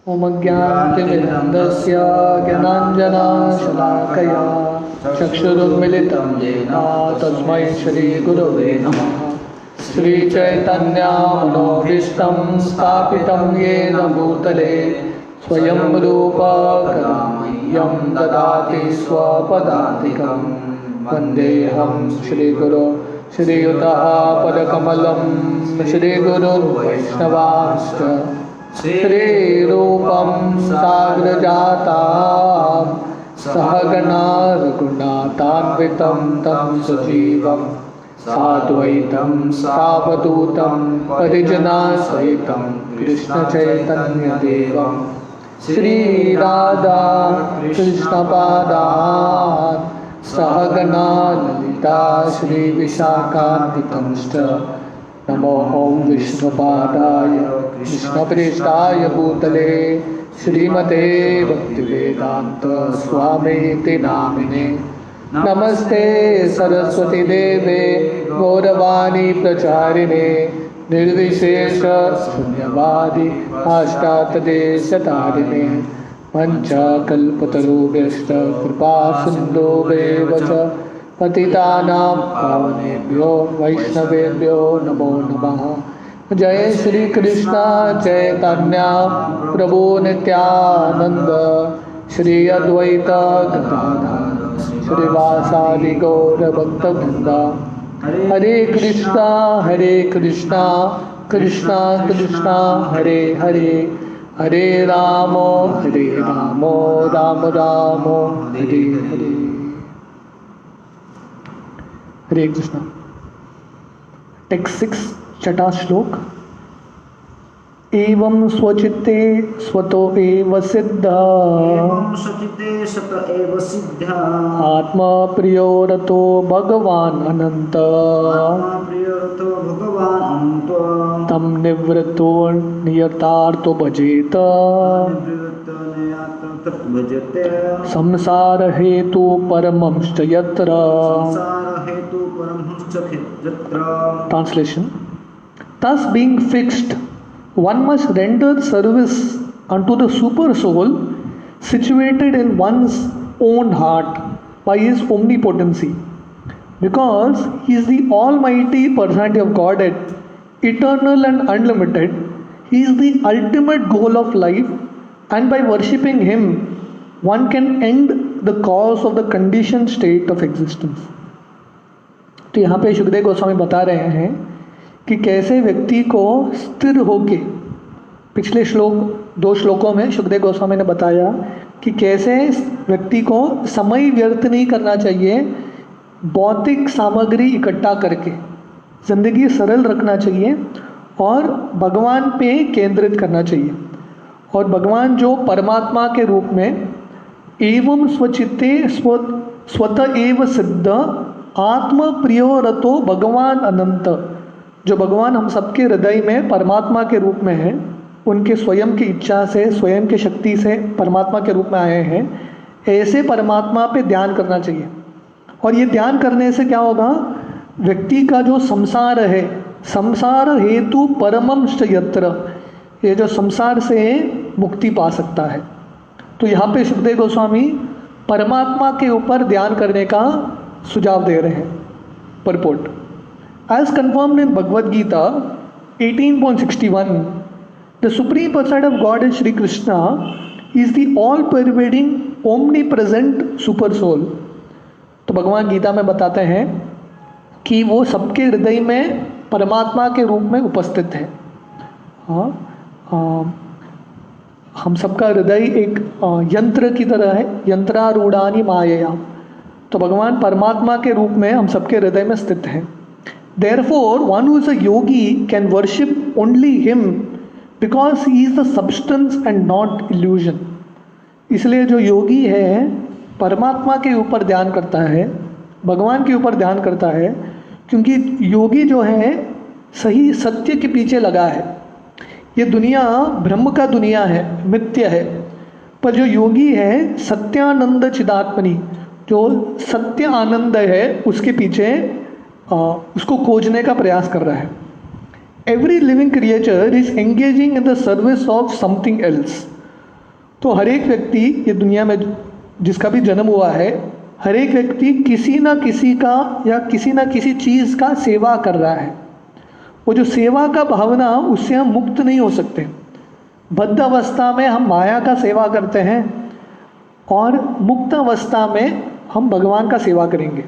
ओमज्ञानतिमिरन्दस्य ज्ञानाञ्जनशलाकया चक्षुरुन्मिलितं येन तस्मै श्रीगुरवे नमः। श्रीचैतन्यमनोभीष्टं स्थापितं येन भूतले स्वयं रूपा कदा मह्यं ददाति स्वपदान्तिकं। वन्देऽहं श्रीगुरो श्रीयुतः पदकमलं श्रीगुरुर्वैष्णवांश्च श्रीरूपं साग्रजातां सहगणा रघुनाथान्वितं तं सजीवं साद्वैतं सावधूतं परिजनसहितं कृष्णचैतन्यदेवं श्रीराधा कृष्णपादान् सहगणा ललिता श्रीविशाखान्वितंश्च। नमो ॐ विष्णुपादाय कृष्णप्रेष्ठाय भूतले श्रीमते भक्तिवेदान्त स्वामीति नामिने। नमस्ते सरस्वती देवे गौरवाणी प्रचारिणे निर्विशेष शून्यवादी पाश्चात्यदेशतारिणे। वञ्चाकल्पतरुभ्यश्च कृपा सिन्धुभ्येव च पतितानां पावनेभ्यो वैष्णवेभ्यो नमो नमः। जय श्री कृष्ण चैतन्य प्रभु नित्यानंद श्री अद्वैत गदाधर श्रीवासादि गौर भक्तवृंद। हरे कृष्णा कृष्णा कृष्णा हरे हरे, हरे राम राम राम हरे हरे। हरे कृष्णा। टेक्स्ट 6 छठा श्लोक। एवं स्वचित्ते स्वतो एव सिद्ध आत्मा प्रियो रतो भगवान् अनंत तम निवृत्तो नियतार्थो भजेत संसार हेतु परमंश्च यत्र। Translation. Thus being fixed, one must render service unto the super soul situated in one's own heart by his omnipotency, because he is the almighty personality of Godhead, eternal and unlimited. He is the ultimate goal of life, and by worshipping him one can end the cause of the conditioned state of existence. तो यहाँ पे सुखदेव गोस्वामी बता रहे हैं कि कैसे व्यक्ति को स्थिर होके, पिछले श्लोक 2 श्लोकों में सुखदेव गोस्वामी ने बताया कि कैसे व्यक्ति को समय व्यर्थ नहीं करना चाहिए, भौतिक सामग्री इकट्ठा करके ज़िंदगी सरल रखना चाहिए और भगवान पे केंद्रित करना चाहिए। और भगवान जो परमात्मा के रूप में एवं स्वचित्ते स्वतः एव सिद्ध आत्म प्रियो रतो भगवान अनंत, जो भगवान हम सबके हृदय में परमात्मा के रूप में हैं, उनके स्वयं की इच्छा से स्वयं की शक्ति से परमात्मा के रूप में आए हैं, ऐसे परमात्मा पे ध्यान करना चाहिए। और ये ध्यान करने से क्या होगा, व्यक्ति का जो संसार है, संसार हेतु परमंश्च यत्र, ये जो संसार से मुक्ति पा सकता है। तो यहाँ पे सुखदेव गोस्वामी परमात्मा के ऊपर ध्यान करने का सुझाव दे रहे हैं। Purport. As confirmed in Bhagavad Gita 18.61, the Supreme Personality of God is Shri Krishna is the all-pervading, omnipresent super soul. तो भगवान गीता में बताते हैं कि वो सबके हृदय में परमात्मा के रूप में उपस्थित है। हम सबका हृदय एक यंत्र की तरह है, यंत्रारूढ़ानि मायया। तो भगवान परमात्मा के रूप में हम सबके हृदय में स्थित हैं। Therefore, one who is a yogi can worship only him because he is the substance and not illusion. इसलिए जो योगी है परमात्मा के ऊपर ध्यान करता है, भगवान के ऊपर ध्यान करता है, क्योंकि योगी जो है सही सत्य के पीछे लगा है। ये दुनिया ब्रह्म का दुनिया है, मिथ्य है, पर जो योगी है सत्यानंद चिदात्मनि, जो सत्य आनंद है उसके पीछे उसको खोजने का प्रयास कर रहा है। Every living creature is engaging in the service of something else. तो हर एक व्यक्ति ये दुनिया में जिसका भी जन्म हुआ है, हर एक व्यक्ति किसी ना किसी का या किसी ना किसी चीज़ का सेवा कर रहा है। वो जो सेवा का भावना, उससे हम मुक्त नहीं हो सकते। बद्ध अवस्था में हम माया का सेवा करते हैं और मुक्त अवस्था में हम भगवान का सेवा करेंगे।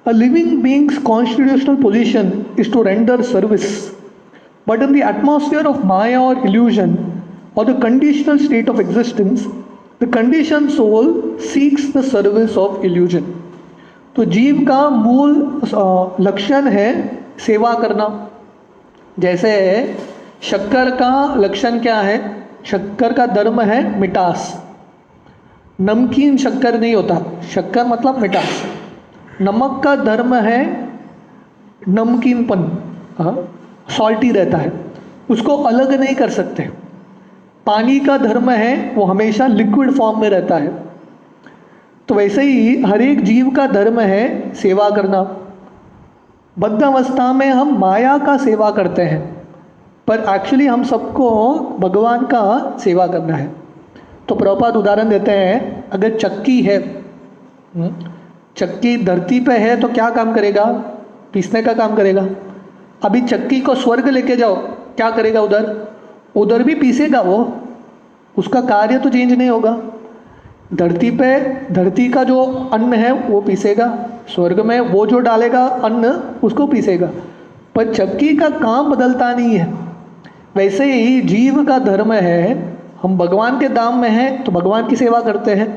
A living being's constitutional position is to render service, but in the atmosphere of Maya or illusion or the conditional state of existence, the conditioned soul seeks the service of illusion. तो जीव का मूल लक्षण है सेवा करना। जैसे शक्कर का लक्षण क्या है? शक्कर का धर्म है मिठास। नमकीन शक्कर नहीं होता, शक्कर मतलब मिठास। नमक का धर्म है नमकीनपन, सॉल्टी रहता है, उसको अलग नहीं कर सकते। पानी का धर्म है वो हमेशा लिक्विड फॉर्म में रहता है। तो वैसे ही हर एक जीव का धर्म है सेवा करना। बद्ध अवस्था में हम माया का सेवा करते हैं, पर एक्चुअली हम सबको भगवान का सेवा करना है। तो प्रभुपाद उदाहरण देते हैं, अगर चक्की है, चक्की धरती पे है तो क्या काम करेगा? पीसने का काम करेगा। अभी चक्की को स्वर्ग लेके जाओ, क्या करेगा? उधर भी पीसेगा वो, उसका कार्य तो चेंज नहीं होगा। धरती पे धरती का जो अन्न है वो पीसेगा, स्वर्ग में वो जो डालेगा अन्न उसको पीसेगा, पर चक्की का काम बदलता नहीं है। वैसे ही जीव का धर्म है, हम भगवान के धाम में हैं तो भगवान की सेवा करते हैं।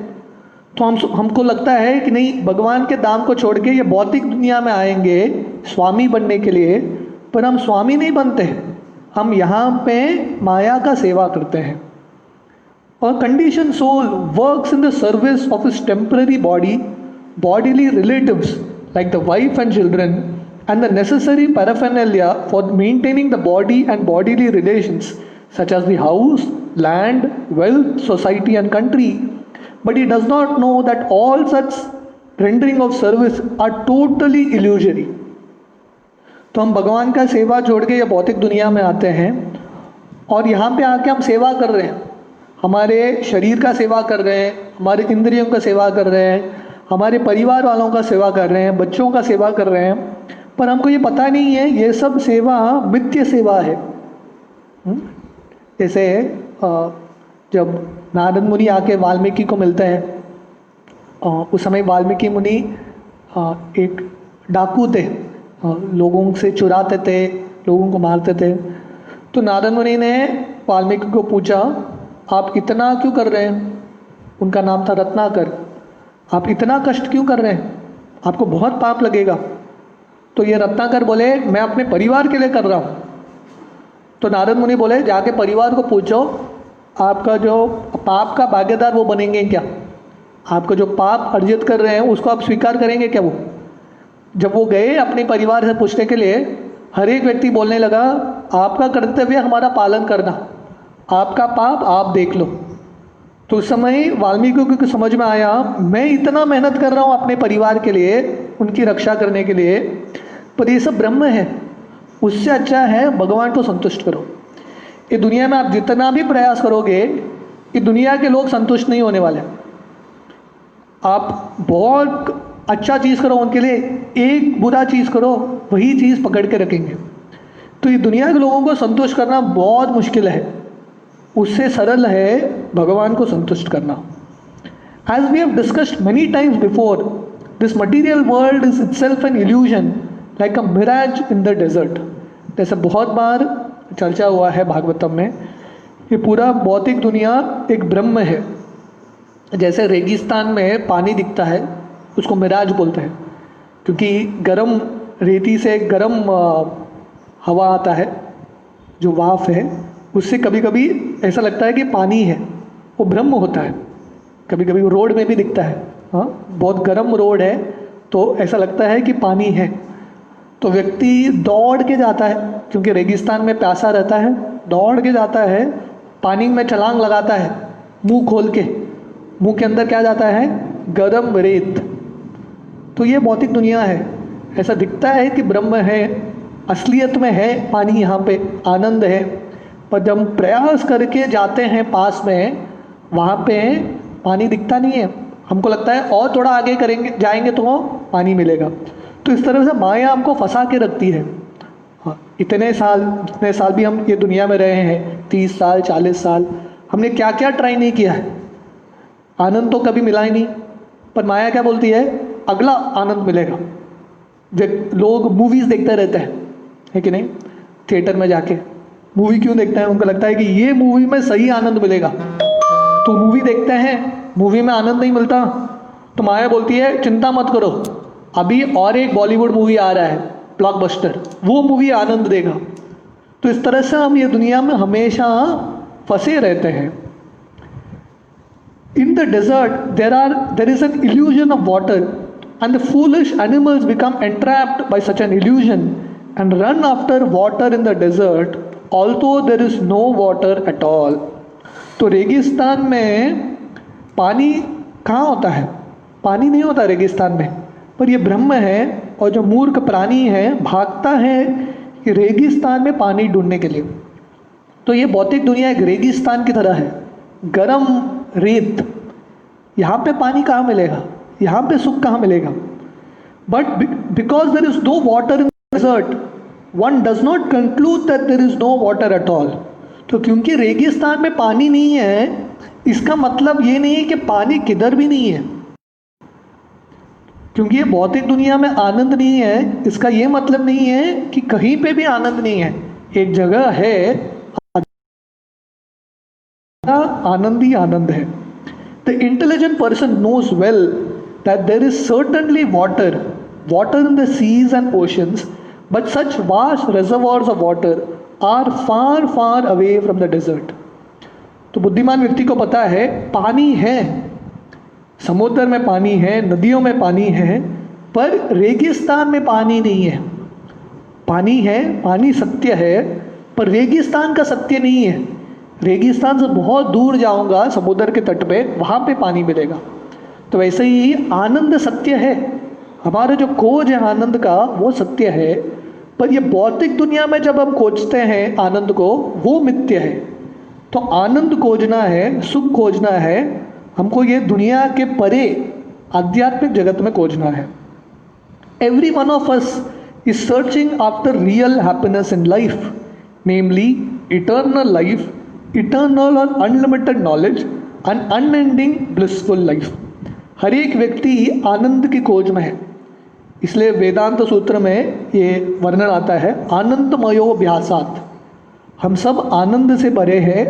तो हमको लगता है कि नहीं, भगवान के धाम को छोड़ के ये भौतिक दुनिया में आएंगे स्वामी बनने के लिए, पर हम स्वामी नहीं बनते, हम यहाँ पे माया का सेवा करते हैं। और condition soul works in the service of his temporary body, bodily relatives like the wife and children, and the necessary paraphernalia for maintaining the body and bodily relations such as the house, land, wealth, society and country. But he does not know that all such rendering of service are totally illusory. तो हम भगवान का सेवा छोड़ के ये भौतिक दुनिया में आते हैं और यहाँ पे आके हम सेवा कर रहे हैं, हमारे शरीर का सेवा कर रहे हैं, हमारे इंद्रियों का सेवा कर रहे हैं, हमारे परिवार वालों का सेवा कर रहे हैं, बच्चों का सेवा कर रहे हैं, पर हमको ये पता नहीं है ये सब सेवा मिथ्य सेवा है। जैसे जब नारद मुनि आके वाल्मीकि को मिलते हैं, उस समय वाल्मीकि मुनि एक डाकू थे, लोगों से चुराते थे, लोगों को मारते थे। तो नारद मुनि ने वाल्मीकि को पूछा, आप इतना क्यों कर रहे हैं? उनका नाम था रत्नाकर। आप इतना कष्ट क्यों कर रहे हैं? आपको बहुत पाप लगेगा। तो ये रत्नाकर बोले, मैं अपने परिवार के लिए कर रहा हूँ। तो नारद मुनि बोले, जाके परिवार को पूछो, आपका जो पाप का भागीदार वो बनेंगे क्या? आपको जो पाप अर्जित कर रहे हैं उसको आप स्वीकार करेंगे क्या? वो जब वो गए अपने परिवार से पूछने के लिए, हर एक व्यक्ति बोलने लगा, आपका कर्तव्य हमारा पालन करना, आपका पाप आप देख लो। तो उस समय वाल्मीकि को समझ में आया, मैं इतना मेहनत कर रहा हूँ अपने परिवार के लिए, उनकी रक्षा करने के लिए, पर ये सब ब्रह्म है। उससे अच्छा है भगवान को संतुष्ट करो। ये दुनिया में आप जितना भी प्रयास करोगे, ये दुनिया के लोग संतुष्ट नहीं होने वाले। आप बहुत अच्छा चीज़ करो उनके लिए, एक बुरा चीज़ करो, वही चीज़ पकड़ के रखेंगे। तो ये दुनिया के लोगों को संतुष्ट करना बहुत मुश्किल है। उससे सरल है भगवान को संतुष्ट करना। As we have discussed many times before, this material world is itself an illusion, like a mirage in the desert. जैसे बहुत बार चर्चा हुआ है भागवतम में, ये पूरा भौतिक दुनिया एक ब्रह्म है। जैसे रेगिस्तान में पानी दिखता है, उसको मिराज बोलते हैं, क्योंकि गर्म रेती से गर्म हवा आता है, जो वाफ है, उससे कभी कभी ऐसा लगता है कि पानी है, वो ब्रह्म होता है। कभी कभी रोड में भी दिखता है, हाँ, बहुत गर्म रोड है तो ऐसा लगता है कि पानी है। तो व्यक्ति दौड़ के जाता है, क्योंकि रेगिस्तान में प्यासा रहता है, दौड़ के जाता है, पानी में छलांग लगाता है, मुंह खोल के, मुंह के अंदर क्या जाता है? गर्म रेत। तो ये भौतिक दुनिया है। ऐसा दिखता है कि ब्रह्म है, असलियत में है पानी, यहाँ पे आनंद है, पर जब हम प्रयास करके जाते हैं पास में, वहाँ पे पानी दिखता नहीं है, हमको लगता है और थोड़ा आगे करेंगे जाएंगे तो पानी मिलेगा। तो इस तरह से माया हमको फंसा के रखती है। हाँ, इतने साल जितने साल भी हम ये दुनिया में रहे हैं, 30 साल 40 साल, हमने क्या क्या ट्राई नहीं किया है, आनंद तो कभी मिला ही नहीं। पर माया क्या बोलती है, अगला आनंद मिलेगा। लोग मूवीज़ देखते रहते हैं, है कि नहीं, थिएटर में जाके मूवी क्यों देखते हैं, उनको लगता है कि ये मूवी में सही आनंद मिलेगा। तो मूवी देखते हैं, मूवी में आनंद नहीं मिलता, तो माया बोलती है चिंता मत करो, अभी और एक बॉलीवुड मूवी आ रहा है ब्लॉकबस्टर, वो मूवी आनंद देगा। तो इस तरह से हम ये दुनिया में हमेशा फंसे रहते हैं। In the desert, there is an illusion of water, and the foolish animals become entrapped by such an illusion and run after water in the desert, although there is no water at all. तो रेगिस्तान में पानी कहाँ होता है, पानी नहीं होता रेगिस्तान में, पर ये ब्रह्म है और जो मूर्ख प्राणी है भागता है कि रेगिस्तान में पानी ढूंढने के लिए। तो ये भौतिक दुनिया एक रेगिस्तान की तरह है, गरम रेत, यहाँ पे पानी कहाँ मिलेगा, यहाँ पे सुख कहाँ मिलेगा। But because there is no water in desert, one does not conclude that there is no water at all. तो क्योंकि रेगिस्तान में पानी नहीं है, इसका मतलब ये नहीं है कि पानी किधर भी नहीं है। क्योंकि ये भौतिक दुनिया में आनंद नहीं है, इसका ये मतलब नहीं है कि कहीं पे भी आनंद नहीं है। एक जगह है, आनंद ही आनंद है। The intelligent person knows well that there is certainly water in the seas and oceans, but such vast reservoirs of water are far far away from the desert. तो बुद्धिमान व्यक्ति को पता है पानी है, समुद्र में पानी है, नदियों में पानी है, पर रेगिस्तान में पानी नहीं है। पानी है, पानी सत्य है, पर रेगिस्तान का सत्य नहीं है। रेगिस्तान से बहुत दूर जाऊंगा समुद्र के तट पे, वहाँ पे पानी मिलेगा। तो वैसे ही आनंद सत्य है, हमारा जो खोज है आनंद का वो सत्य है, पर ये भौतिक दुनिया में जब हम खोजते हैं आनंद को, वो मिथ्य है। तो आनंद खोजना है, सुख खोजना है, हमको ये दुनिया के परे आध्यात्मिक जगत में खोजना है। Every one of us is searching after real happiness in life, namely eternal life, eternal और unlimited knowledge and unending blissful life. हर एक व्यक्ति आनंद की खोज में है। इसलिए वेदांत सूत्र में ये वर्णन आता है, आनंदमयो अभ्यासात, हम सब आनंद से भरे हैं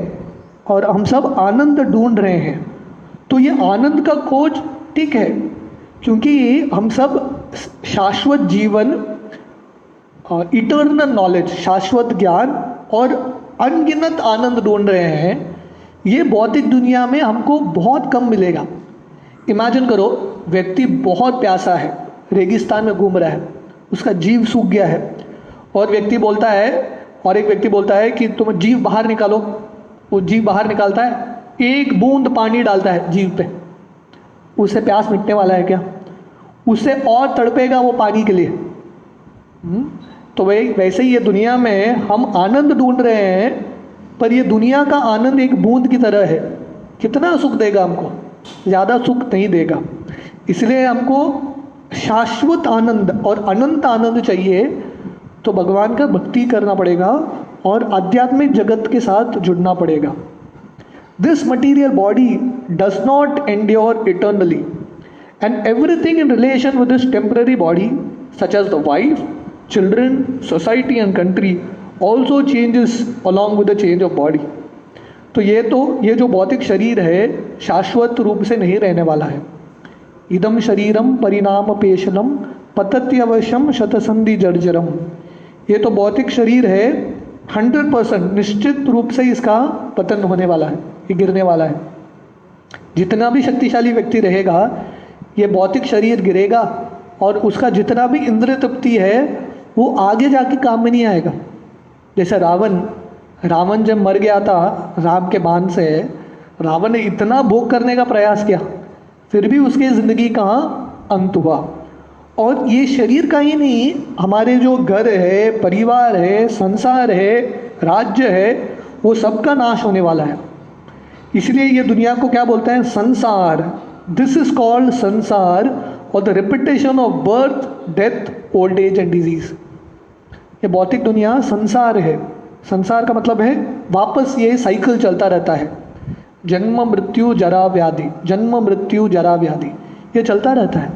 और हम सब आनंद ढूंढ रहे हैं। तो ये आनंद का खोज ठीक है, क्योंकि हम सब शाश्वत जीवन, इटर्नल नॉलेज, शाश्वत ज्ञान और अनगिनत आनंद ढूंढ रहे हैं। ये भौतिक दुनिया में हमको बहुत कम मिलेगा। इमेजिन करो, व्यक्ति बहुत प्यासा है, रेगिस्तान में घूम रहा है, उसका जीव सूख गया है, और व्यक्ति बोलता है, और एक व्यक्ति बोलता है कि तुम जीव बाहर निकालो। वो जीव बाहर निकालता है, एक बूंद पानी डालता है जीव पे, उससे प्यास मिटने वाला है क्या? उससे और तड़पेगा वो पानी के लिए। तो वैसे ही ये दुनिया में हम आनंद ढूंढ रहे हैं, पर ये दुनिया का आनंद एक बूंद की तरह है, कितना सुख देगा हमको? ज़्यादा सुख नहीं देगा। इसलिए हमको शाश्वत आनंद और अनंत आनंद चाहिए, तो भगवान का भक्ति करना पड़ेगा और आध्यात्मिक जगत के साथ जुड़ना पड़ेगा। This material body does not endure eternally, and everything in relation with this temporary body such as the wife, children, society and country also changes along with the change of body. तो ये जो भौतिक शरीर है शाश्वत रूप से नहीं रहने वाला है। इदम शरीरम परिणाम पेशनम पतत्यवशम शतसंधि जर्जरम। ये तो भौतिक शरीर है, 100% निश्चित रूप से इसका पतन होने वाला है, ये गिरने वाला है। जितना भी शक्तिशाली व्यक्ति रहेगा, ये भौतिक शरीर गिरेगा और उसका जितना भी इंद्रिय तृप्ति है वो आगे जाके काम में नहीं आएगा। जैसे रावण जब मर गया था राम के बाण से, रावण ने इतना भोग करने का प्रयास किया, फिर भी उसकी ज़िंदगी का अंत हुआ। और ये शरीर का ही नहीं, हमारे जो घर है, परिवार है, संसार है, राज्य है, वो सबका नाश होने वाला है। इसलिए ये दुनिया को क्या बोलते हैं? संसार। दिस इज कॉल्ड संसार और the repetition of birth, death, old age and disease. ये भौतिक दुनिया संसार है। संसार का मतलब है वापस ये साइकिल चलता रहता है, जन्म मृत्यु जरा व्याधि, जन्म मृत्यु जरा व्याधि, ये चलता रहता है।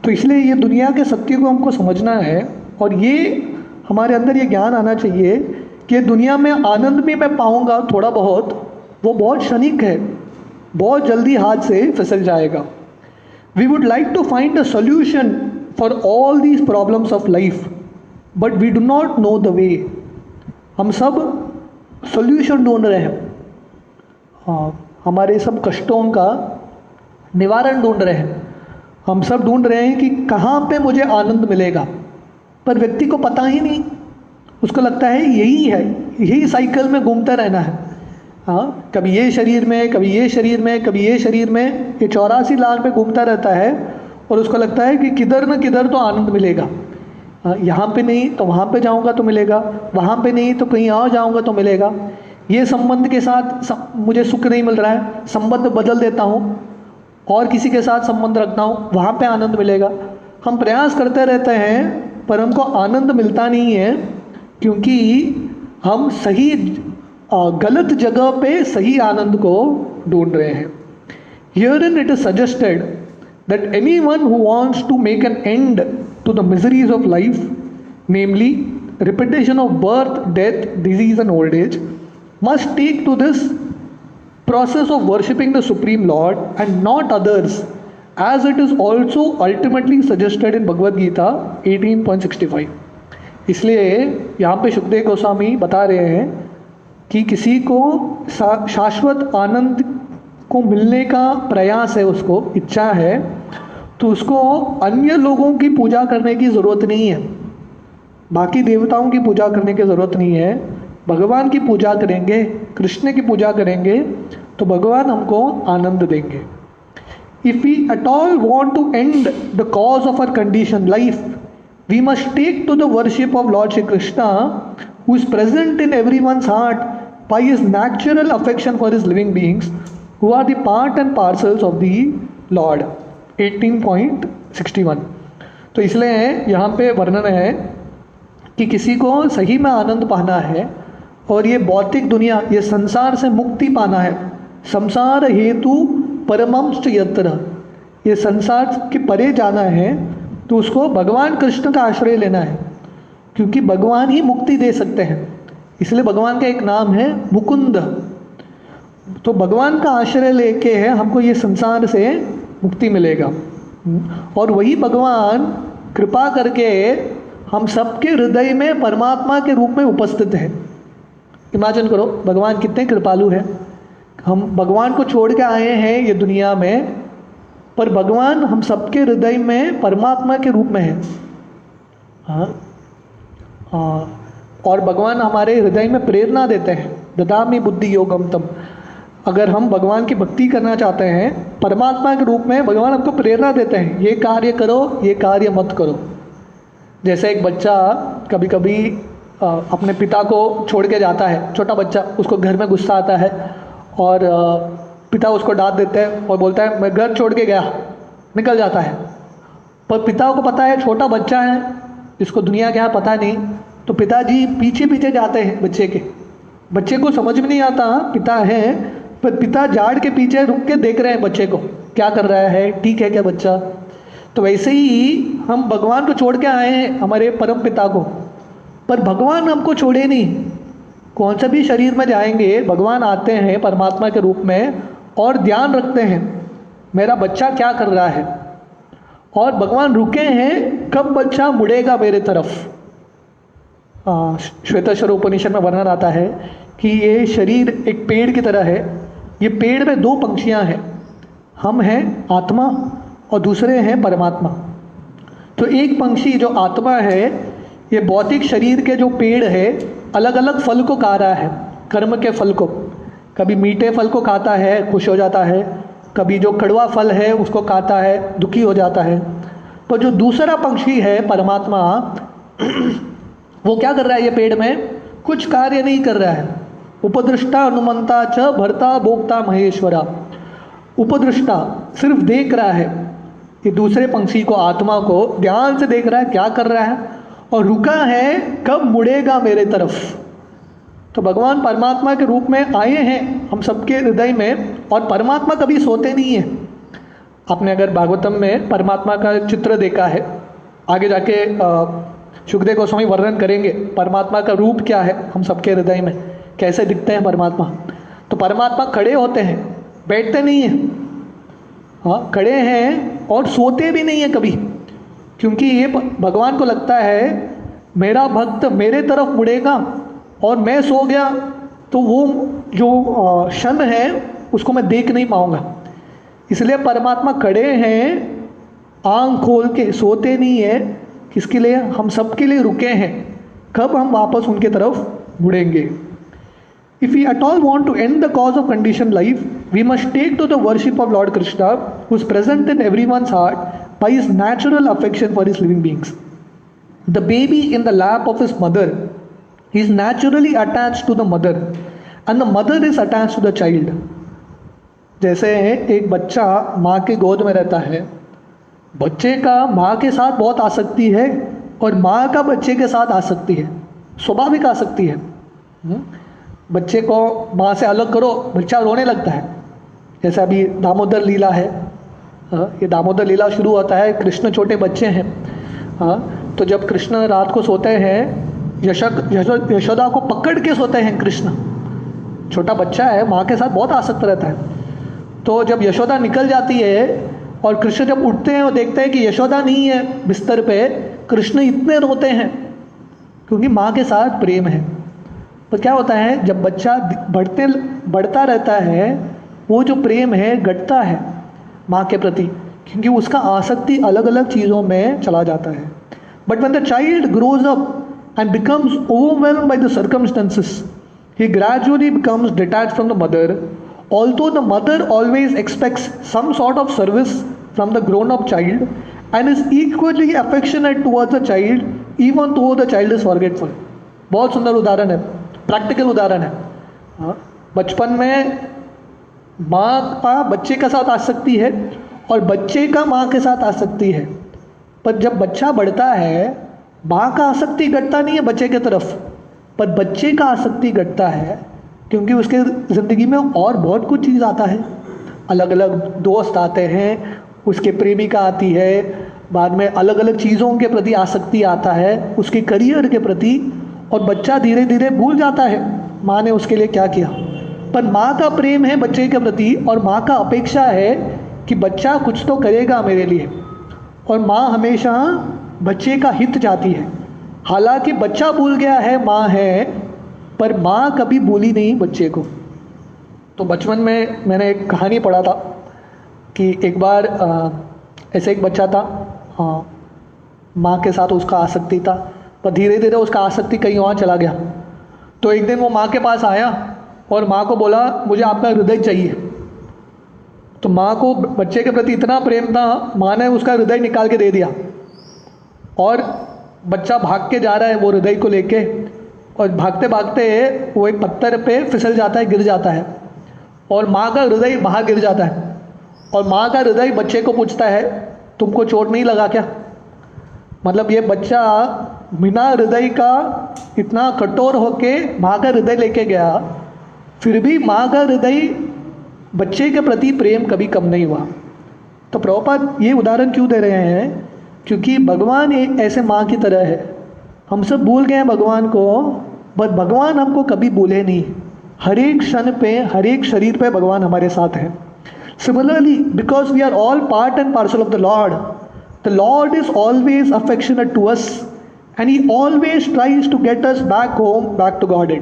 तो इसलिए ये दुनिया के सत्य को हमको समझना है और ये हमारे अंदर ये ज्ञान आना चाहिए कि दुनिया में आनंद भी मैं पाऊंगा थोड़ा बहुत, वो बहुत क्षणिक है, बहुत जल्दी हाथ से फिसल जाएगा। We would like to find a solution for all these problems of life but we do not know the way. हम सब सॉल्यूशन ढूंढ रहे हैं, हमारे सब कष्टों का निवारण ढूंढ रहे हैं। हम सब ढूंढ रहे हैं कि कहाँ पे मुझे आनंद मिलेगा, पर व्यक्ति को पता ही नहीं। उसको लगता है यही है, यही साइकिल में घूमता रहना है। हाँ, कभी ये शरीर में, कभी ये शरीर में, कभी ये शरीर में, ये 84 लाख पे घूमता रहता है और उसको लगता है कि किधर न किधर तो आनंद मिलेगा। यहाँ पे नहीं तो वहाँ पे जाऊँगा तो मिलेगा, वहाँ पे नहीं तो कहीं और जाऊँगा तो मिलेगा। ये संबंध के साथ मुझे सुख नहीं मिल रहा है, संबंध बदल देता हूँ और किसी के साथ संबंध रखता हूँ, वहाँ पे आनंद मिलेगा। हम प्रयास करते रहते हैं पर हमको आनंद मिलता नहीं है, क्योंकि हम सही गलत जगह पे सही आनंद को ढूंढ रहे हैं। Herein it is suggested that anyone who wants to make an end to the miseries of life, namely repetition of birth, death, disease and old age, must take to this process of worshipping the Supreme Lord and not others, as it is also ultimately suggested in Bhagavad Gita 18.65। इसलिए यहाँ पे सुखदेव गोस्वामी बता रहे हैं कि किसी को शाश्वत आनंद को मिलने का प्रयास है, उसको इच्छा है, तो उसको अन्य लोगों की पूजा करने की ज़रूरत नहीं है, बाकी देवताओं की पूजा करने की ज़रूरत नहीं है। भगवान की पूजा करेंगे, कृष्ण की पूजा करेंगे तो भगवान हमको आनंद देंगे। If we at all want to end the cause of our condition life, we must take to the worship of lord Shri Krishna, who is present in everyone's heart by his natural affection for his living beings, who are the part and parcels of the Lord। 18.61। तो इसलिए यहाँ पे वर्णन है कि किसी को सही में आनंद पाना है और ये भौतिक दुनिया, ये संसार से मुक्ति पाना है। संसार हेतु परमंश यत्र, ये संसार के परे जाना है तो उसको भगवान कृष्ण का आश्रय लेना है, क्योंकि भगवान ही मुक्ति दे सकते हैं। इसलिए भगवान का एक नाम है मुकुंद। तो भगवान का आश्रय लेके है हमको ये संसार से मुक्ति मिलेगा, और वही भगवान कृपा करके हम सबके हृदय में परमात्मा के रूप में उपस्थित है। इमेजिन करो भगवान कितने कृपालु है। हम भगवान को छोड़ के आए हैं ये दुनिया में, पर भगवान हम सबके हृदय में परमात्मा के रूप में है। और भगवान हमारे हृदय में प्रेरणा देते हैं, ददामि बुद्धि योगम तम। अगर हम भगवान की भक्ति करना चाहते हैं परमात्मा के रूप में, भगवान हमको प्रेरणा देते हैं, ये कार्य करो, ये कार्य मत करो। जैसे एक बच्चा कभी कभी अपने पिता को छोड़ के जाता है, छोटा बच्चा, उसको घर में गुस्सा आता है और पिता उसको डांट देते हैं और बोलता है मैं घर छोड़ के गया, निकल जाता है। पर पिता को पता है छोटा बच्चा है, इसको दुनिया क्या पता नहीं, तो पिताजी पीछे पीछे जाते हैं बच्चे के। बच्चे को समझ में नहीं आता पिता है, पर पिता झाड़ के पीछे रुक के देख रहे हैं बच्चे को क्या कर रहा है, ठीक है क्या बच्चा। तो वैसे ही हम भगवान को छोड़ के आए हैं, हमारे परम पिता को, पर भगवान हमको छोड़े नहीं। कौन सा भी शरीर में जाएंगे भगवान आते हैं परमात्मा के रूप में और ध्यान रखते हैं मेरा बच्चा क्या कर रहा है, और भगवान रुके हैं कब बच्चा मुड़ेगा मेरे तरफ। श्वेताश्वर उपनिषद में वर्णन आता है कि ये शरीर एक पेड़ की तरह है। ये पेड़ में दो पंक्षियां हैं, हम हैं आत्मा और दूसरे हैं परमात्मा। तो एक पंक्षी जो आत्मा है, ये भौतिक शरीर के जो पेड़ है अलग अलग फल को खा रहा है, कर्म के फल को। कभी मीठे फल को खाता है, खुश हो जाता है, कभी जो कड़वा फल है उसको खाता है, दुखी हो जाता है। तो जो दूसरा पंक्षी है परमात्मा, वो क्या कर रहा है, ये पेड़ में कुछ कार्य नहीं कर रहा है, उपदृष्टा अनुमंता च भर्ता भोक्ता महेश्वरा। उपदृष्टा सिर्फ देख रहा है, ये दूसरे पंछी को, आत्मा को ध्यान से देख रहा है क्या कर रहा है, और रुका है कब मुड़ेगा मेरे तरफ। तो भगवान परमात्मा के रूप में आए हैं हम सबके हृदय में, और परमात्मा कभी सोते नहीं है। आपने अगर भागवतम में परमात्मा का चित्र देखा है, आगे जाके सुखदेव गोस्वामी वर्णन करेंगे परमात्मा का रूप क्या है हम सबके हृदय में, कैसे दिखते हैं परमात्मा। तो परमात्मा खड़े होते हैं, बैठते नहीं हैं। हाँ, खड़े हैं और सोते भी नहीं है कभी, क्योंकि ये भगवान को लगता है मेरा भक्त मेरे तरफ मुड़ेगा और मैं सो गया तो वो जो क्षण है उसको मैं देख नहीं पाऊंगा। इसलिए परमात्मा खड़े हैं आंख खोल के, सोते नहीं है। किसके लिए? हम सबके लिए रुके हैं, कब हम वापस उनके तरफ मुड़ेंगे। If we at all want to end the cause of conditioned life, we must take to the worship of Lord Krishna, who is present in everyone's heart by his natural affection for his living beings. The baby in the lap of his mother is naturally attached to the mother, and the mother is attached to the child. जैसे एक बच्चा माँ के गोद में रहता है, बच्चे का माँ के साथ बहुत आसक्ति है और माँ का बच्चे के साथ आसक्ति है, स्वाभाविक आसक्ति है। बच्चे को माँ से अलग करो, बच्चा रोने लगता है। जैसे अभी दामोदर लीला है, ये दामोदर लीला शुरू होता है, कृष्ण छोटे बच्चे हैं। तो जब कृष्ण रात को सोते हैं, यशोदा को पकड़ के सोते हैं कृष्ण। छोटा बच्चा है, माँ के साथ बहुत आसक्त रहता है। तो जब यशोदा निकल जाती है और कृष्ण जब उठते हैं और देखते हैं कि यशोदा नहीं है बिस्तर पे, कृष्ण इतने रोते हैं क्योंकि माँ के साथ प्रेम है। तो क्या होता है, जब बच्चा बढ़ता रहता है, वो जो प्रेम है घटता है माँ के प्रति, क्योंकि उसका आसक्ति अलग अलग चीज़ों में चला जाता है। But when the child grows up and becomes overwhelmed by the circumstances, he gradually becomes detached from the mother, although the mother always expects some sort of service from the grown-up child and is equally affectionate towards the child even though the child is forgetful. बहुत सुंदर उदाहरण है, practical उदाहरण है। बचपन में माँ का बच्चे के साथ आसक्ति है और बच्चे का माँ के साथ आसक्ति है, पर जब बच्चा बढ़ता है माँ का आसक्ति घटता नहीं है बच्चे की तरफ, पर बच्चे का आसक्ति घटता है क्योंकि उसके ज़िंदगी में और बहुत कुछ चीज़ आता है। अलग अलग दोस्त आते हैं, उसके प्रेमिका आती है, बाद में अलग अलग चीज़ों के प्रति आसक्ति आता है, उसके करियर के प्रति, और बच्चा धीरे धीरे भूल जाता है माँ ने उसके लिए क्या किया। पर माँ का प्रेम है बच्चे के प्रति और माँ का अपेक्षा है कि बच्चा कुछ तो करेगा मेरे लिए, और माँ हमेशा बच्चे का हित चाहती है। हालांकि बच्चा भूल गया है माँ है, पर माँ कभी भूली नहीं बच्चे को। तो बचपन में मैंने एक कहानी पढ़ा था कि एक बार ऐसे एक बच्चा था, माँ के साथ उसका आसक्ति था, पर धीरे धीरे उसका आसक्ति कहीं और चला गया। तो एक दिन वो माँ के पास आया और माँ को बोला मुझे आपका हृदय चाहिए। तो माँ को बच्चे के प्रति इतना प्रेम था, माँ ने उसका हृदय निकाल के दे दिया, और बच्चा भाग के जा रहा है वो हृदय को लेके, और भागते भागते वो एक पत्थर पे फिसल जाता है, गिर जाता है, और माँ का हृदय बाहर गिर जाता है। और माँ का हृदय बच्चे को पूछता है तुमको चोट नहीं लगा क्या? मतलब ये बच्चा बिना हृदय का इतना कठोर होके माँ का हृदय लेके गया, फिर भी माँ का हृदय बच्चे के प्रति प्रेम कभी कम नहीं हुआ। तो प्रभुपाद ये उदाहरण क्यों दे रहे हैं? क्योंकि भगवान एक ऐसे माँ की तरह है। हम सब भूल गए हैं भगवान को, बट भगवान हमको कभी भूले नहीं। हर एक क्षण पे, हर एक शरीर पे भगवान हमारे साथ है। Similarly, because we are all part and parcel of the lord is always affectionate to us and he always tries to get us back home, back to God.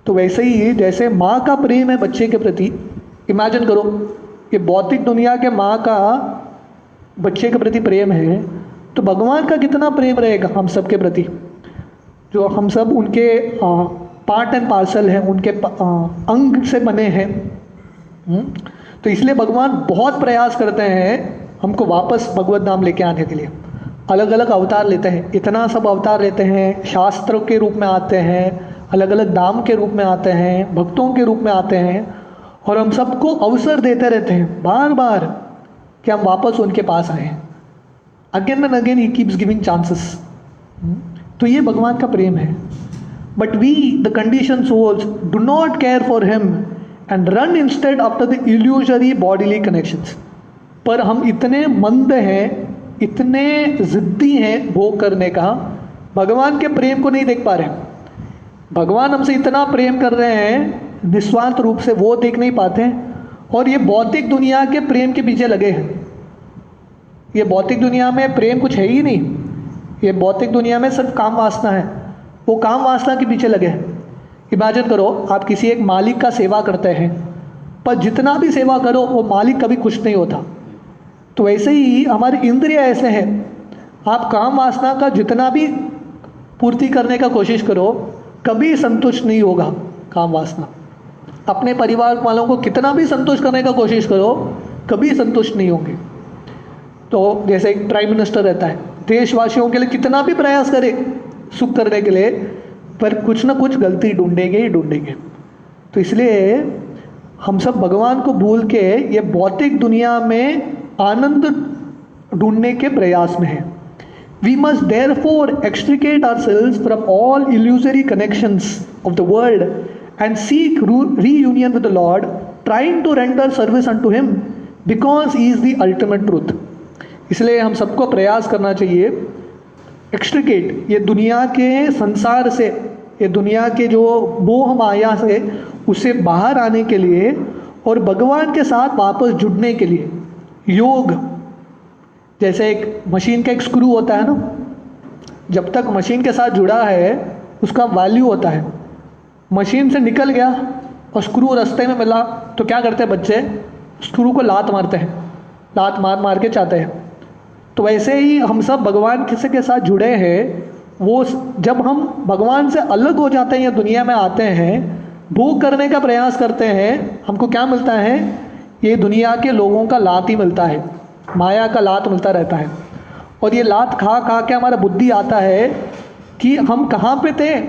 तो वैसे ही जैसे माँ का प्रेम है बच्चे के प्रति, इमेजिन करो ये भौतिक दुनिया के माँ का बच्चे के प्रति प्रेम है, तो भगवान का कितना प्रेम रहेगा हम सब के प्रति, जो हम सब उनके पार्ट एंड पार्सल हैं, उनके अंग से बने हैं। तो इसलिए भगवान बहुत प्रयास करते हैं हमको वापस भगवत नाम लेके आने के लिए। अलग अलग अवतार लेते हैं, इतना सब अवतार लेते हैं, शास्त्रों के रूप में आते हैं, अलग अलग नाम के रूप में आते हैं, भक्तों के रूप में आते हैं, और हम सबको अवसर देते रहते हैं बार बार कि हम वापस उनके पास आए। Again and again he keeps giving chances. तो ये भगवान का प्रेम है। But we the condition souls do not care for him and run instead after the illusory bodily connections. पर हम इतने मंद हैं, इतने जिद्दी हैं भोग करने का, भगवान के प्रेम को नहीं देख पा रहे। भगवान हमसे इतना प्रेम कर रहे हैं निस्वार्थ रूप से, वो देख नहीं पाते, और ये भौतिक दुनिया के प्रेम के पीछे लगे हैं। ये भौतिक दुनिया में प्रेम कुछ है ही नहीं, ये भौतिक दुनिया में सिर्फ काम वासना है, वो काम वासना के पीछे लगे हैं। इमेजिन करो, आप किसी एक मालिक का सेवा करते हैं, पर जितना भी सेवा करो वो मालिक कभी खुश नहीं होता। तो वैसे ही हमारी इंद्रिय ऐसे हैं, आप काम वासना का जितना भी पूर्ति करने का कोशिश करो, कभी संतुष्ट नहीं होगा काम वासना। अपने परिवार वालों को कितना भी संतुष्ट करने का कोशिश करो, कभी संतुष्ट नहीं होंगे। तो जैसे एक प्राइम मिनिस्टर रहता है, देशवासियों के लिए कितना भी प्रयास करे सुख करने के लिए, पर कुछ ना कुछ गलती ढूंढेंगे ही ढूंढेंगे। तो इसलिए हम सब भगवान को भूल के ये भौतिक दुनिया में आनंद ढूंढने के प्रयास में हैं। We must therefore extricate ourselves from all illusory connections of the world and seek reunion with the Lord, trying to render service unto Him because He is the ultimate truth. इसलिए हम सबको प्रयास करना चाहिए एक्सट्रिकेट, ये दुनिया के संसार से, ये दुनिया के जो मोह माया से, उससे बाहर आने के लिए और भगवान के साथ वापस जुड़ने के लिए। योग जैसे एक मशीन का एक स्क्रू होता है ना, जब तक मशीन के साथ जुड़ा है उसका वैल्यू होता है। मशीन से निकल गया और स्क्रू रास्ते में मिला तो क्या करते हैं बच्चे, स्क्रू को लात मारते हैं, लात मार मार के चाहते हैं। तो वैसे ही हम सब भगवान किसी के साथ जुड़े हैं, वो जब हम भगवान से अलग हो जाते हैं या दुनिया में आते हैं, भोग करने का प्रयास करते हैं, हमको क्या मिलता है, ये दुनिया के लोगों का लात ही मिलता है, माया का लात मिलता रहता है। और ये लात खा खा के हमारा बुद्धि आता है कि हम कहाँ पे थे।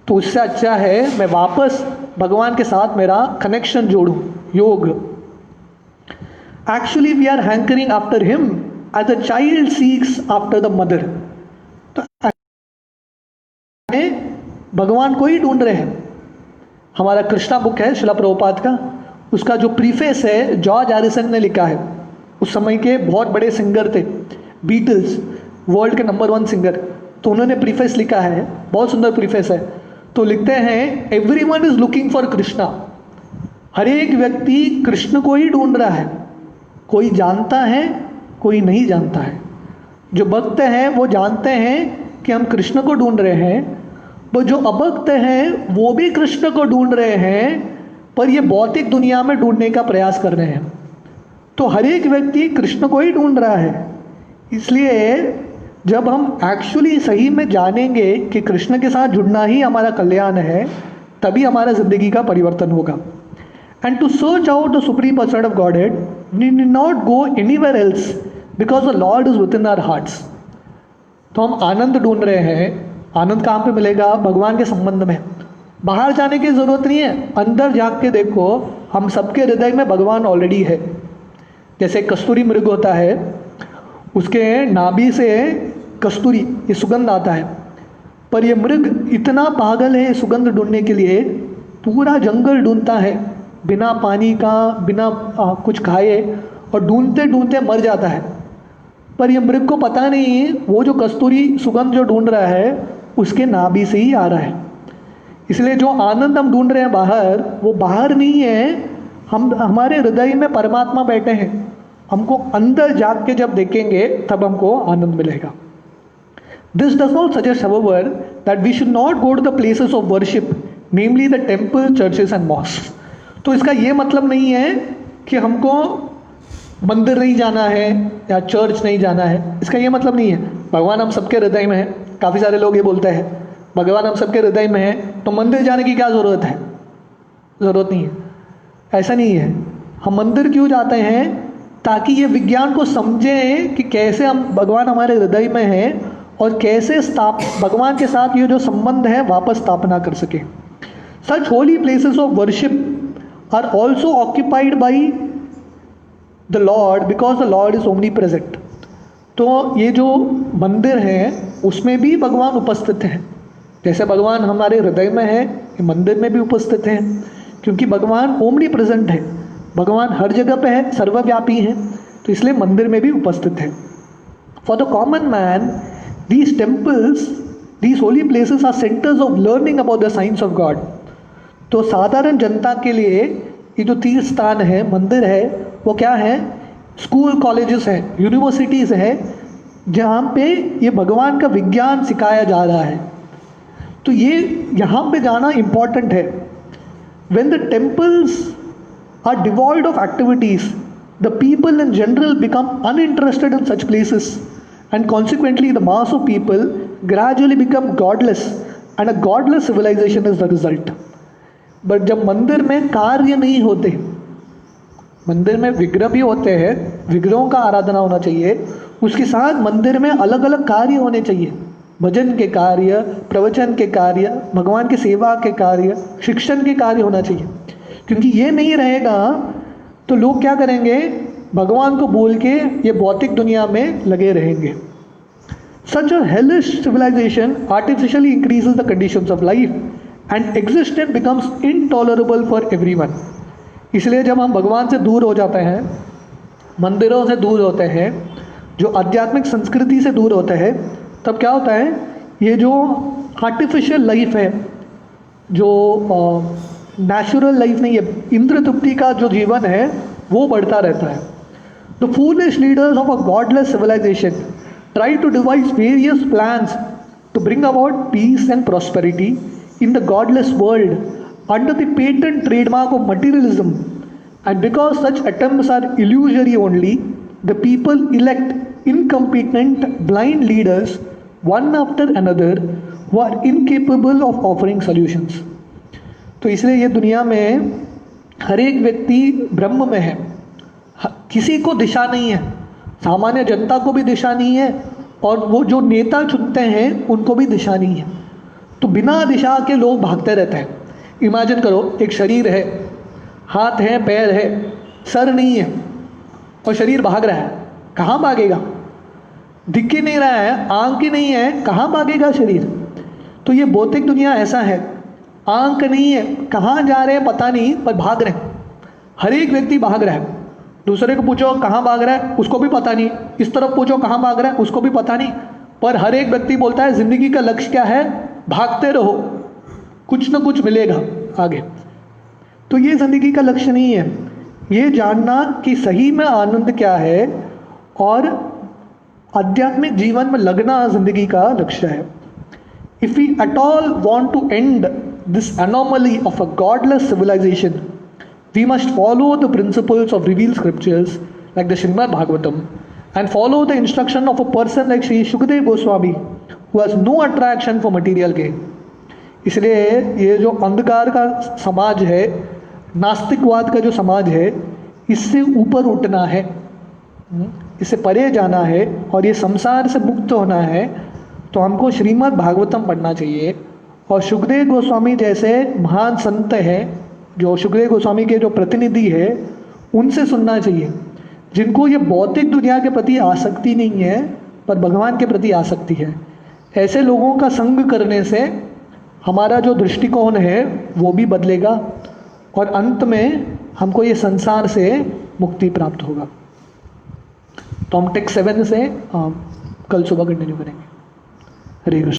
तो उससे अच्छा है मैं वापस भगवान के साथ मेरा कनेक्शन जोड़ूं। योग actually we are hankering after him as a child seeks after the mother. तो भगवान को ही ढूंढ रहे हैं। हमारा कृष्णा बुक है श्रील प्रभुपाद का, उसका जो प्रीफेस है जॉर्ज हैरिसन ने लिखा है। उस समय के बहुत बड़े सिंगर थे, बीटल्स, वर्ल्ड के नंबर 1 सिंगर। तो उन्होंने प्रीफेस लिखा है, बहुत सुंदर प्रीफेस है। तो लिखते हैं everyone is looking for Krishna. हर एक व्यक्ति कृष्ण को ही ढूंढ रहा है। कोई जानता है, कोई नहीं जानता है। जो भक्त हैं वो जानते हैं कि हम कृष्ण को ढूंढ रहे हैं, वो जो अभक्त हैं वो भी कृष्ण को ढूंढ रहे हैं, पर ये भौतिक दुनिया में ढूंढने का प्रयास कर रहे हैं। तो हर एक व्यक्ति कृष्ण को ही ढूंढ रहा है। इसलिए जब हम एक्चुअली सही में जानेंगे कि कृष्ण के साथ जुड़ना ही हमारा कल्याण है, तभी हमारा ज़िंदगी का परिवर्तन होगा। And to search out the supreme person of godhead we need not go anywhere else because the lord is within our hearts. तो हम आनंद ढूंढ रहे हैं। आनंद कहाँ पे मिलेगा? भगवान के संबंध में। बाहर जाने की ज़रूरत नहीं है, अंदर जाग के देखो, हम सबके हृदय में भगवान ऑलरेडी है। जैसे कस्तूरी मृग होता है, उसके नाभि से कस्तूरी ये सुगंध आता है, पर ये मृग इतना पागल है सुगंध ढूंढने के लिए, पूरा जंगल ढूंढता है बिना पानी का, बिना कुछ खाए, और ढूंढते ढूंढते मर जाता है। पर ये मृग को पता नहीं वो जो कस्तूरी सुगंध जो ढूंढ रहा है उसके नाभि से ही आ रहा है। इसलिए जो आनंद हम ढूंढ रहे हैं बाहर, वो बाहर नहीं है, हम हमारे हृदय में परमात्मा बैठे हैं। हमको अंदर जाग के जब देखेंगे तब हमको आनंद मिलेगा। This does not suggest however that we should not go to the places of worship, namely the temple, churches and mosques. तो इसका ये मतलब नहीं है कि हमको मंदिर नहीं जाना है या चर्च नहीं जाना है, इसका ये मतलब नहीं है। भगवान हम सबके हृदय में है। काफ़ी सारे लोग ये बोलते हैं भगवान हम सबके हृदय में है तो मंदिर जाने की क्या ज़रूरत है? ज़रूरत नहीं है, ऐसा नहीं है। हम मंदिर क्यों जाते हैं? ताकि ये विज्ञान को समझें कि कैसे हम भगवान हमारे हृदय में हैं और कैसे भगवान के साथ ये जो संबंध है वापस स्थापना कर सके। Such holy places of worship are also occupied by the lord because the lord is omnipresent. तो ये जो मंदिर हैं उसमें भी भगवान उपस्थित हैं। जैसे भगवान हमारे हृदय में है, ये मंदिर में भी उपस्थित हैं, क्योंकि भगवान ओमनी प्रेजेंट है, भगवान हर जगह पे है, सर्वव्यापी हैं, तो इसलिए मंदिर में भी उपस्थित है। For the common man these temples, these holy places are centers of learning about the science of God। तो साधारण जनता के लिए ये जो तीर्थ स्थान है, मंदिर है, वो क्या है? स्कूल कॉलेजेस हैं, यूनिवर्सिटीज़ हैं, जहाँ पे ये भगवान का विज्ञान सिखाया जा रहा है। तो ये यहाँ पे जाना इम्पॉर्टेंट है। When the temples are devoid of activities, the people in general become uninterested in such places, and consequently the mass of people gradually become godless, and a godless civilization is the result। But जब मंदिर में कार्य नहीं होते, मंदिर में विग्रह भी होते हैं, विग्रहों का आराधना होना चाहिए, उसके साथ मंदिर में अलग अलग कार्य होने चाहिए, भजन के कार्य, प्रवचन के कार्य, भगवान की सेवा के कार्य, शिक्षण के कार्य होना चाहिए। क्योंकि ये नहीं रहेगा तो लोग क्या करेंगे? भगवान को भूल के ये भौतिक दुनिया में लगे रहेंगे। Such a hellish civilization artificially increases the conditions of life and existence becomes intolerable for everyone। इसलिए जब हम भगवान से दूर हो जाते हैं, मंदिरों से दूर होते हैं, जो आध्यात्मिक संस्कृति से दूर होते हैं, तब क्या होता है? ये जो आर्टिफिशियल लाइफ है, जो नेचुरल लाइफ नहीं है, इंद्र तृप्ति का जो जीवन है, वो बढ़ता रहता है। The foolish leaders of a godless civilization try to devise various plans to bring about peace and prosperity in the godless world under the patent trademark of materialism, and because such attempts are illusory only, the people elect incompetent blind leaders one after another who are incapable of offering solutions। तो इसलिए ये दुनिया में हर एक व्यक्ति ब्रह्म में है, किसी को दिशा नहीं है, सामान्य जनता को भी दिशा नहीं है, और वो जो नेता चुनते हैं उनको भी दिशा नहीं है। तो बिना दिशा के लोग भागते रहते हैं। इमेजिन करो, एक शरीर है, हाथ है, पैर है, सर नहीं है, और शरीर भाग रहा है। कहाँ भागेगा? दिख ही नहीं रहा है, आँख ही नहीं है, कहाँ भागेगा शरीर? तो ये भौतिक दुनिया ऐसा है, आँख नहीं है, कहाँ जा रहे हैं पता नहीं, पर भाग रहे हैं। हर एक व्यक्ति भाग रहा है। दूसरे को पूछो कहाँ भाग रहा है, उसको भी पता नहीं। इस तरफ पूछो कहाँ भाग रहा है, उसको भी पता नहीं। पर हर एक व्यक्ति बोलता है ज़िंदगी का लक्ष्य क्या है? भागते रहो, कुछ ना कुछ मिलेगा आगे। तो ये ज़िंदगी का लक्ष्य नहीं है। ये जानना कि सही में आनंद क्या है और आध्यात्मिक जीवन में लगना ज़िंदगी का लक्ष्य है। If we at all want to end this anomaly of a godless civilization, we must follow the principles of revealed scriptures like the Srimad Bhagavatam and follow the instruction of a person like Sri Shukdev Goswami who has no attraction for material gain। इसलिए ये जो अंधकार का समाज है, नास्तिकवाद का जो समाज है, इससे ऊपर उठना है, इससे परे जाना है और ये संसार से मुक्त होना है, तो हमको श्रीमद् भागवतम पढ़ना चाहिए। और शुकदेव गोस्वामी जैसे महान संत हैं, जो शुकदेव गोस्वामी के जो प्रतिनिधि है, उनसे सुनना चाहिए, जिनको ये भौतिक दुनिया के प्रति आसक्ति नहीं है पर भगवान के प्रति आसक्ति है। ऐसे लोगों का संग करने से हमारा जो दृष्टिकोण है वो भी बदलेगा और अंत में हमको ये संसार से मुक्ति प्राप्त होगा। तो हम टेक्स्ट 7 से कल सुबह कंटिन्यू करेंगे। हरे कृष्ण।